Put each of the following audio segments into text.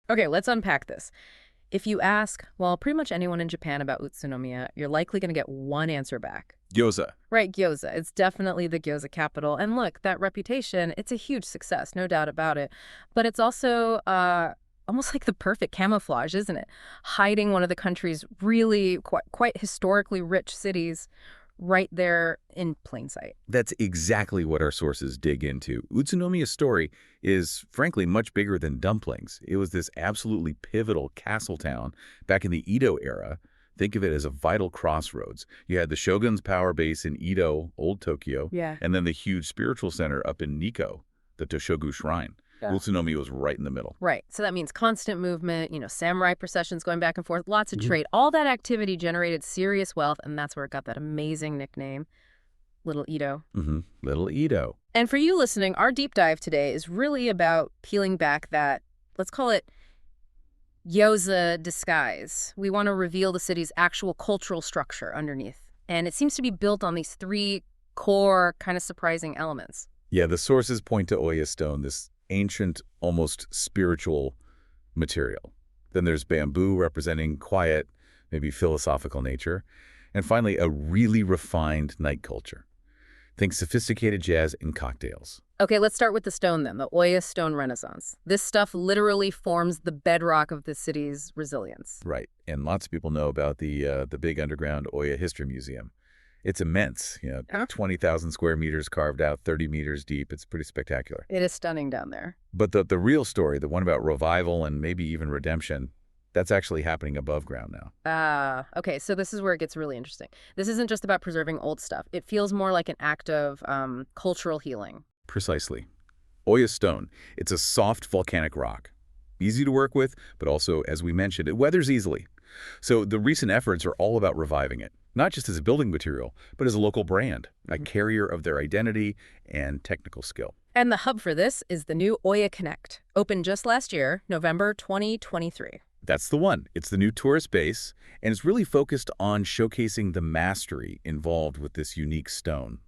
Okay, let's unpack this. If you ask, well, pretty much anyone in Japan about Utsunomiya, you're likely going to get one answer back. Gyoza. Right, gyoza. It's definitely the gyoza capital. And look, that reputation, it's a huge success, no doubt about it. But it's also almost like the perfect camouflage, isn't it? Hiding one of the country's really quite historically rich cities right there in plain sight. That's exactly what our sources dig into. Utsunomiya's story is, frankly, much bigger than dumplings. It was this absolutely pivotal castle town back in the Edo era. Think of it as a vital crossroads. You had the shogun's power base in Edo, Old Tokyo, Yeah. and then the huge spiritual center up in Nikko, the Toshogu Shrine. Yeah. Utsunomiya was right in the middle. Right. So that means constant movement, samurai processions going back and forth, lots of trade. All that activity generated serious wealth, and that's where it got that amazing nickname, Little Edo. Little Edo. And for you listening, our deep dive today is really about peeling back that, let's call it, gyoza disguise. We want to reveal the city's actual cultural structure underneath. And it seems to be built on these three core, kind of surprising elements. Yeah, the sources point to Oya Stone, this ancient, almost spiritual material. Then there's bamboo representing quiet, maybe philosophical nature. And finally, a really refined night culture. Think sophisticated jazz and cocktails. Okay, let's start with the stone then, the Oya Stone Renaissance. This stuff literally forms the bedrock of the city's resilience. Right, and lots of people know about the big underground Oya History Museum. It's immense, 20,000 square meters carved out, 30 meters deep. It's pretty spectacular. It is stunning down there. But the real story, the one about revival and maybe even redemption, that's actually happening above ground now. Okay, so this is where it gets really interesting. This isn't just about preserving old stuff. It feels more like an act of cultural healing. Precisely. Oya Stone, it's a soft volcanic rock. Easy to work with, but also, as we mentioned, it weathers easily. So the recent efforts are all about reviving it, not just as a building material, but as a local brand, a carrier of their identity and technical skill. And the hub for this is the new Oya Connect, opened just last year, November 2023. That's the one. It's the new tourist base, and it's really focused on showcasing the mastery involved with this unique stone.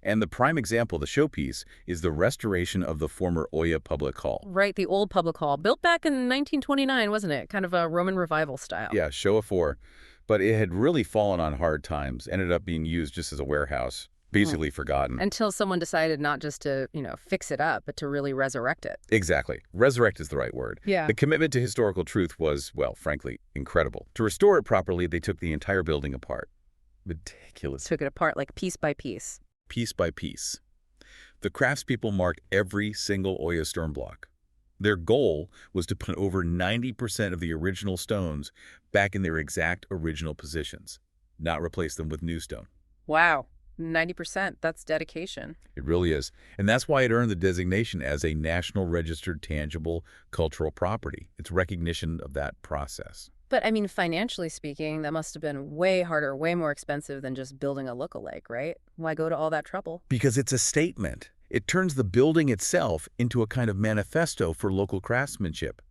And the prime example, the showpiece, is the restoration of the former Oya Public Hall. Right, the old public hall, built back in 1929, wasn't it? Kind of a Roman revival style. Yeah, show of 4. But it had really fallen on hard times, ended up being used just as a warehouse, basically forgotten. Until someone decided not just to, fix it up, but to really resurrect it. Exactly. Resurrect is the right word. Yeah. The commitment to historical truth was, well, frankly, incredible. To restore it properly, they took the entire building apart. Ridiculous. Took it apart like piece by piece. Piece by piece. The craftspeople marked every single Oya stone block. Their goal was to put over 90% of the original stones back in their exact original positions, not replace them with new stone. Wow. 90%, that's dedication. It really is. And that's why it earned the designation as a National Registered Tangible Cultural Property. It's recognition of that process. But, financially speaking, that must have been way harder, way more expensive than just building a look-alike, right? Why go to all that trouble? Because it's a statement. It turns the building itself into a kind of manifesto for local craftsmanship.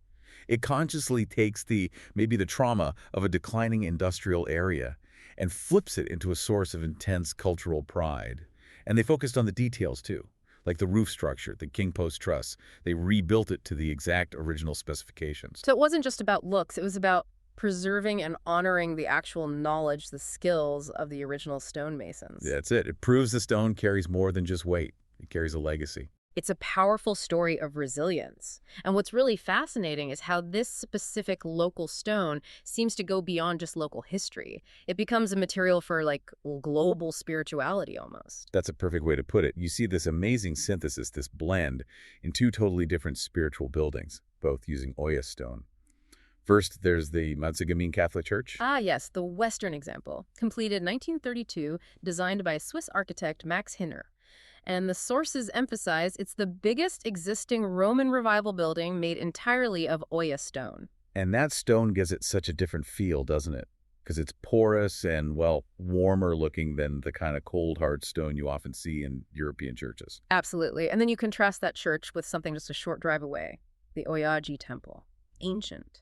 It consciously takes maybe the trauma of a declining industrial area and flips it into a source of intense cultural pride. And they focused on the details, too, like the roof structure, the king post truss. They rebuilt it to the exact original specifications. So it wasn't just about looks. It was about preserving and honoring the actual knowledge, the skills of the original stonemasons. That's it. It proves the stone carries more than just weight. It carries a legacy. It's a powerful story of resilience. And what's really fascinating is how this specific local stone seems to go beyond just local history. It becomes a material for, global spirituality almost. That's a perfect way to put it. You see this amazing synthesis, this blend, in 2 totally different spiritual buildings, both using Oya stone. First, there's the Matsugamine Catholic Church. Ah, yes, the Western example. Completed 1932, designed by Swiss architect Max Hinner. And the sources emphasize it's the biggest existing Roman revival building made entirely of Oya stone. And that stone gives it such a different feel, doesn't it? Because it's porous and, warmer looking than the kind of cold, hard stone you often see in European churches. Absolutely. And then you contrast that church with something just a short drive away, the Oyaji Temple. Ancient,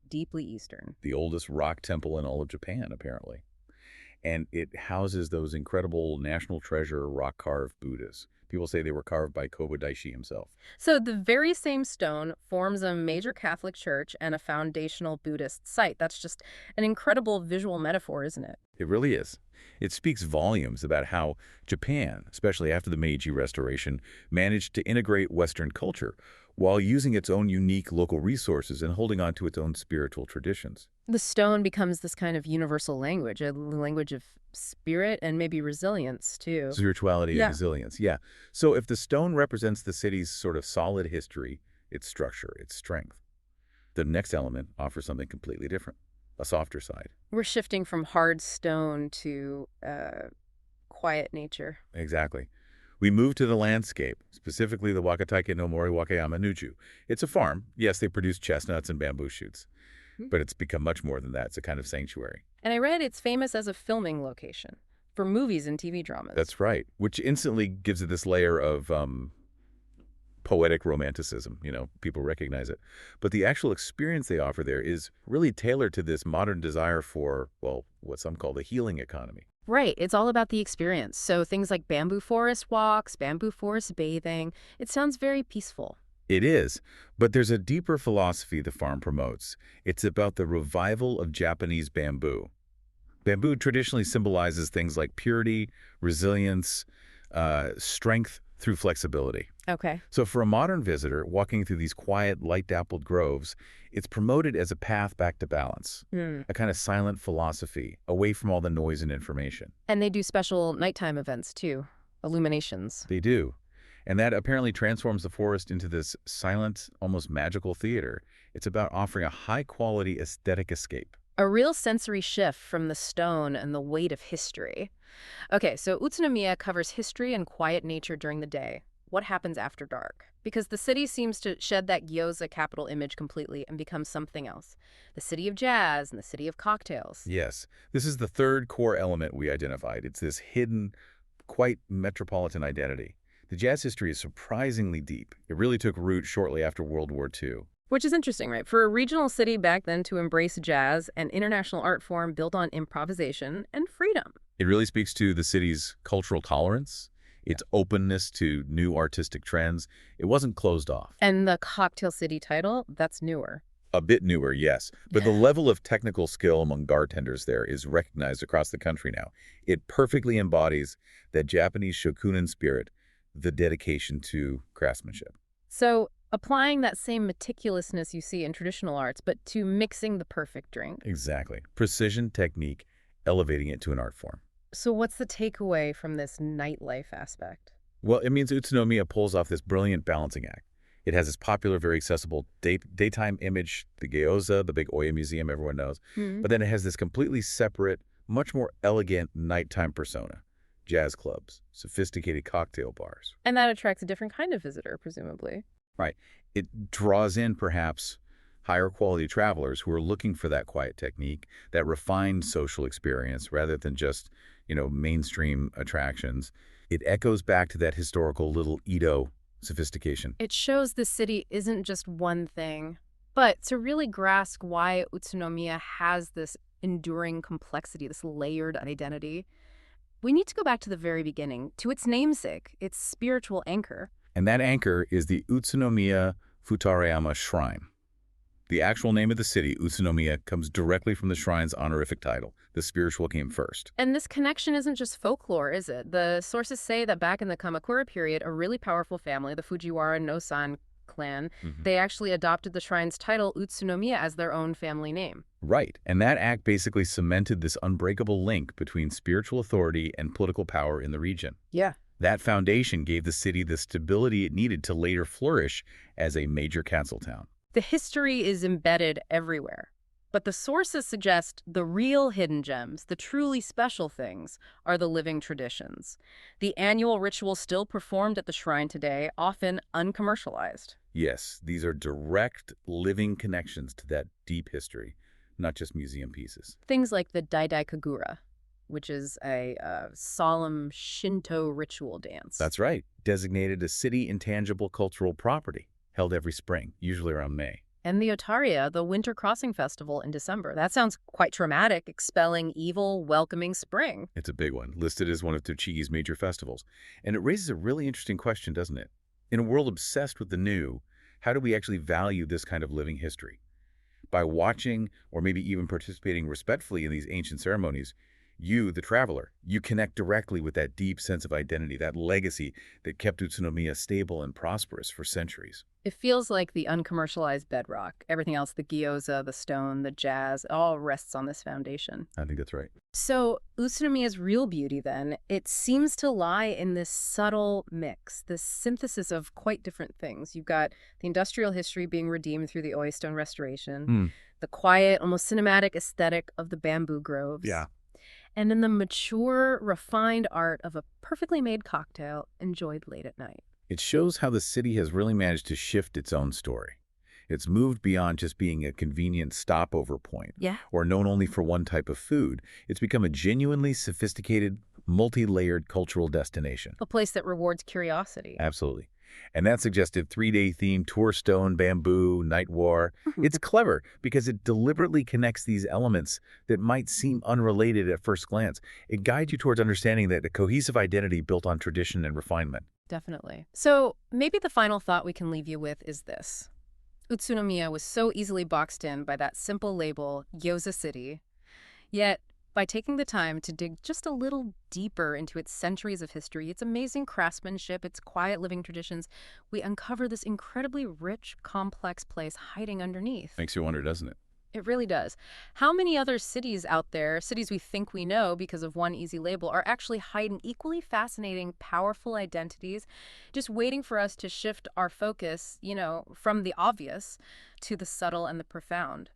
deeply Eastern. The oldest rock temple in all of Japan, apparently. and it houses those incredible national treasure rock-carved Buddhas. People say they were carved by Kobo Daishi himself. So the very same stone forms a major Catholic church and a foundational Buddhist site. That's just an incredible visual metaphor, isn't it? It really is. It speaks volumes about how Japan, especially after the Meiji Restoration, managed to integrate Western culture while using its own unique local resources and holding on to its own spiritual traditions. The stone becomes this kind of universal language, a language of spirit and maybe resilience, too. Spirituality and Yeah. resilience, yeah. So if the stone represents the city's sort of solid history, its structure, its strength, the next element offers something completely different, a softer side. We're shifting from hard stone to quiet nature. Exactly. We move to the landscape, specifically the Wakatake no Mori Wakayama Nōjō. It's a farm. Yes, they produce chestnuts and bamboo shoots, but it's become much more than that. It's a kind of sanctuary. And I read it's famous as a filming location for movies and TV dramas. That's right, which instantly gives it this layer of poetic romanticism. You know, people recognize it. But the actual experience they offer there is really tailored to this modern desire for, well, what some call the healing economy. Right. It's all about the experience. So things like bamboo forest walks, bamboo forest bathing. It sounds very peaceful. It is, but there's a deeper philosophy the farm promotes. It's about the revival of Japanese bamboo. Bamboo traditionally symbolizes things like purity, resilience, strength through flexibility. Okay. So for a modern visitor walking through these quiet, light-dappled groves, it's promoted as a path back to balance, a kind of silent philosophy, away from all the noise and information. And they do special nighttime events, too. Illuminations. They do. And that apparently transforms the forest into this silent, almost magical theater. It's about offering a high-quality aesthetic escape. A real sensory shift from the stone and the weight of history. Okay, so Utsunomiya covers history and quiet nature during the day. What happens after dark? Because the city seems to shed that Gyoza Capital image completely and become something else. The city of jazz and the city of cocktails. Yes, this is the third core element we identified. It's this hidden, quite metropolitan identity. The jazz history is surprisingly deep. It really took root shortly after World War II. Which is interesting, right? For a regional city back then to embrace jazz, an international art form built on improvisation and freedom. It really speaks to the city's cultural tolerance, its openness to new artistic trends. It wasn't closed off. And the cocktail city title, that's newer. A bit newer, yes, but the level of technical skill among bartenders there is recognized across the country now. It perfectly embodies that Japanese shokunin spirit, the dedication to craftsmanship. So applying that same meticulousness you see in traditional arts, but to mixing the perfect drink. Exactly. Precision, technique, elevating it to an art form. So what's the takeaway from this nightlife aspect? Well, it means Utsunomiya pulls off this brilliant balancing act. It has this popular, very accessible daytime image, the Gyoza, the big Oya museum everyone knows. But then it has this completely separate, much more elegant nighttime persona. Jazz clubs, sophisticated cocktail bars. And that attracts a different kind of visitor, presumably. Right. It draws in, perhaps, higher quality travelers who are looking for that quiet technique, that refined social experience, rather than just, mainstream attractions. It echoes back to that historical little Edo sophistication. It shows the city isn't just one thing. But to really grasp why Utsunomiya has this enduring complexity, this layered identity, we need to go back to the very beginning, to its namesake, its spiritual anchor. And that anchor is the Utsunomiya Futaarayama Shrine. The actual name of the city, Utsunomiya, comes directly from the shrine's honorific title. The spiritual came first. And this connection isn't just folklore, is it? The sources say that back in the Kamakura period, a really powerful family, the Fujiwara no San clan, they actually adopted the shrine's title, Utsunomiya, as their own family name. Right. And that act basically cemented this unbreakable link between spiritual authority and political power in the region. Yeah. That foundation gave the city the stability it needed to later flourish as a major castle town. The history is embedded everywhere. But the sources suggest the real hidden gems, the truly special things, are the living traditions. The annual ritual still performed at the shrine today, often uncommercialized. Yes, these are direct, living connections to that deep history, not just museum pieces. Things like the Daidai Kagura, which is a solemn Shinto ritual dance. That's right, designated a city intangible cultural property, held every spring, usually around May. And the Otaria, the Winter Crossing Festival in December. That sounds quite dramatic, expelling evil, welcoming spring. It's a big one, listed as one of Tochigi's major festivals. And it raises a really interesting question, doesn't it? In a world obsessed with the new, how do we actually value this kind of living history? By watching or maybe even participating respectfully in these ancient ceremonies, you, the traveler, you connect directly with that deep sense of identity, that legacy that kept Utsunomiya stable and prosperous for centuries. It feels like the uncommercialized bedrock. Everything else, the gyoza, the stone, the jazz, all rests on this foundation. I think that's right. So Utsunomiya's real beauty, then, it seems to lie in this subtle mix, this synthesis of quite different things. You've got the industrial history being redeemed through the Oya Stone restoration, the quiet, almost cinematic aesthetic of the bamboo groves. Yeah. And then the mature, refined art of a perfectly made cocktail enjoyed late at night. It shows how the city has really managed to shift its own story. It's moved beyond just being a convenient stopover point, Yeah. or known only for one type of food. It's become a genuinely sophisticated, multi-layered cultural destination. A place that rewards curiosity. Absolutely. And that suggested three-day theme, tour stone, bamboo, night war. It's clever because it deliberately connects these elements that might seem unrelated at first glance. It guides you towards understanding that a cohesive identity built on tradition and refinement. Definitely. So maybe the final thought we can leave you with is this. Utsunomiya was so easily boxed in by that simple label, Gyoza City. Yet, by taking the time to dig just a little deeper into its centuries of history, its amazing craftsmanship, its quiet living traditions, we uncover this incredibly rich, complex place hiding underneath. Makes you wonder, doesn't it? It really does. How many other cities out there, cities we think we know because of one easy label, are actually hiding equally fascinating, powerful identities, just waiting for us to shift our focus, from the obvious to the subtle and the profound?